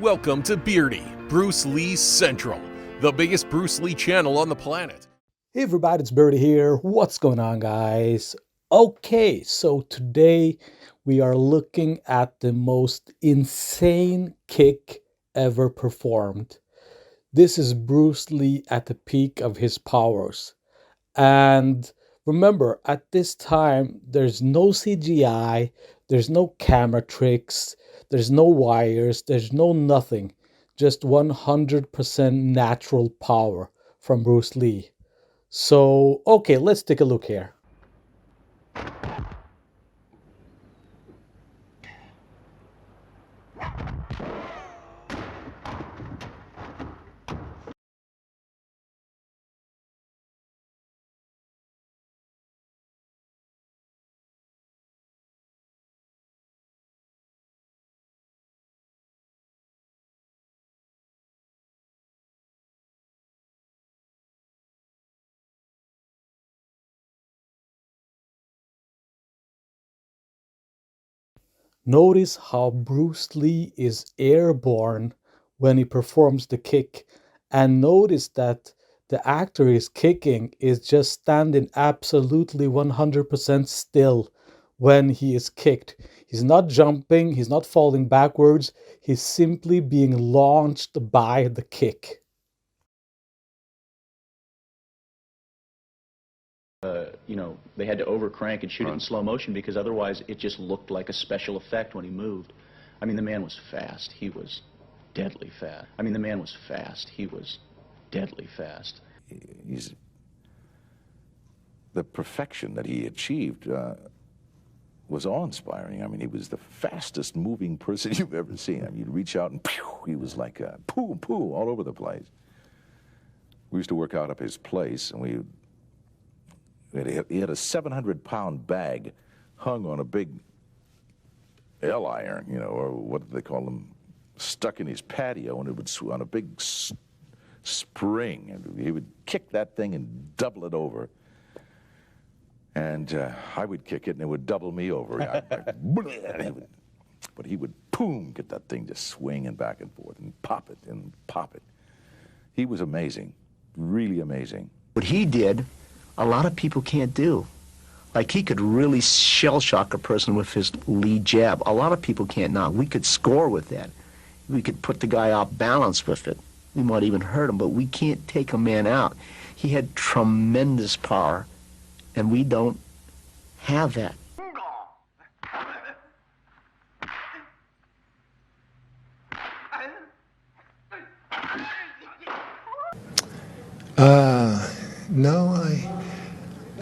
Welcome to 𝘽𝙧𝙪𝙧𝙪 Bruce Lee Central, the biggest Bruce Lee channel on the planet. Hey everybody, it's 𝘽𝙧𝙪 here. What's going on, guys? Okay, so today we are looking at the most insane kick ever performed. This is Bruce Lee at the peak of his powers. And remember, at this time, there's no CGI, there's no camera tricks, there's no wires, there's no nothing. Just 100% natural power from Bruce Lee. So, okay, let's take a look here. Notice how Bruce Lee is airborne when he performs the kick. And notice that the actor is kicking is just standing absolutely 100% still when he is kicked. He's not jumping, he's not falling backwards, he's simply being launched by the kick. They had to overcrank and shoot it in slow motion because otherwise it just looked like a special effect when he moved. I mean, the man was fast. He was deadly fast. I mean, the man was fast. He was deadly fast. The perfection that he achieved was awe-inspiring. I mean, he was the fastest moving person you've ever seen. I mean, you'd reach out and pew, he was like a poo all over the place. We used to work out up his place, and he had a 700-pound bag hung on a big L iron, or what do they call them, stuck in his patio, and it would on a big spring, and he would kick that thing and double it over. And I would kick it, and it would double me over. But he would, boom, get that thing just swinging back and forth and pop it and pop it. He was amazing, really amazing. What he did, a lot of people can't do. Like, he could really shell shock a person with his lead jab. A lot of people can't now. We could score with that. We could put the guy off balance with it. We might even hurt him, but we can't take a man out. He had tremendous power, and we don't have that.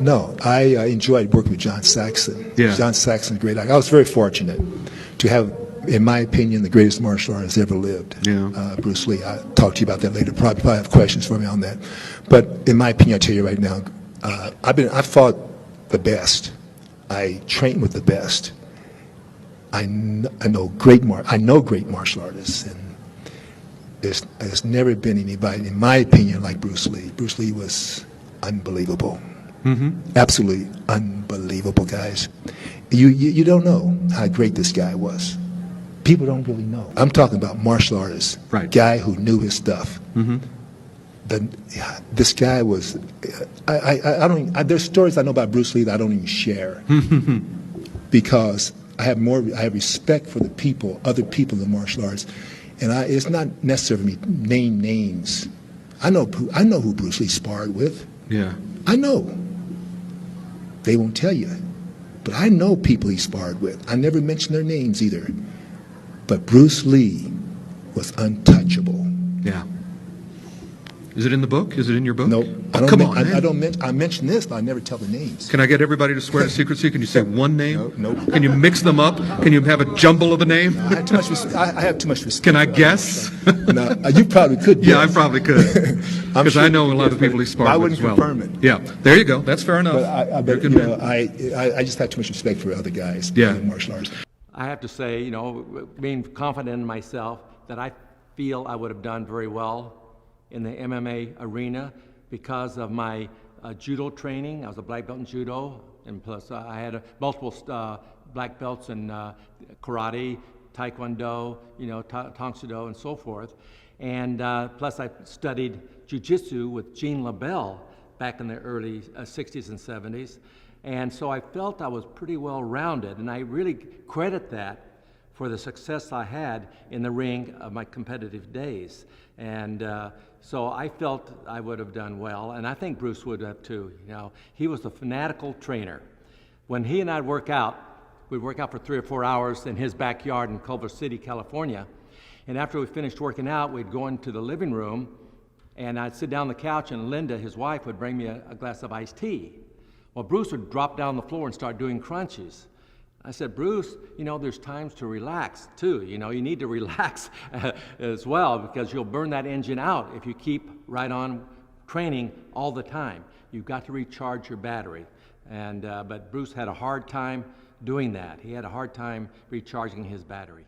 No, I enjoyed working with John Saxon. Yeah. John Saxon's a great actor. I was very fortunate to have, in my opinion, the greatest martial artist ever lived. Yeah. Bruce Lee. I'll talk to you about that later. Probably have questions for me on that. But in my opinion, I tell you right now, I've fought the best. I train with the best. I know great martial artists, and there's never been anybody, in my opinion, like Bruce Lee. Bruce Lee was unbelievable. Mm-hmm. Absolutely unbelievable, guys. You don't know how great this guy was. People don't really know. I'm talking about martial artists, right? Guy who knew his stuff. Mm-hmm. This guy was. There's stories I know about Bruce Lee that I don't even share because I have respect for the people, other people in martial arts, and it's not necessary for me to name names. I know who Bruce Lee sparred with. Yeah. I know. They won't tell you. But I know people he sparred with. I never mention their names either. But Bruce Lee was untouchable. Yeah. Is it in the book? Is it in your book? No. Oh, come on, man. I mention this, but I never tell the names. Can I get everybody to swear to secrecy? Can you say one name? No. Can you mix them up? Can you have a jumble of a name? I have too much respect. Can I guess? No, you probably could guess. Yeah, I probably could. Because I know a lot of people he sparred with as well. I wouldn't confirm it. Yeah, there you go. That's fair enough. But I just have too much respect for other guys in martial arts. I have to say, being confident in myself, that I feel I would have done very well in the MMA arena because of my judo training. I was a black belt in judo, and plus I had multiple black belts in karate, Taekwondo, you know, Tang Soo Do and so forth. And plus I studied jiu-jitsu with Gene LaBelle back in the early 60s and 70s. And so I felt I was pretty well rounded, and I really credit that for the success I had in the ring of my competitive days. And so I felt I would have done well, and I think Bruce would have too. You know, he was a fanatical trainer. When he and I'd work out, we'd work out for 3 or 4 hours in his backyard in Culver City, California. And after we finished working out, we'd go into the living room, and I'd sit down on the couch, and Linda, his wife, would bring me a glass of iced tea. Well, Bruce would drop down on the floor and start doing crunches. I said, Bruce, you know, there's times to relax too. You know, you need to relax as well, because you'll burn that engine out if you keep right on training all the time. You've got to recharge your battery. And but Bruce had a hard time doing that. He had a hard time recharging his battery.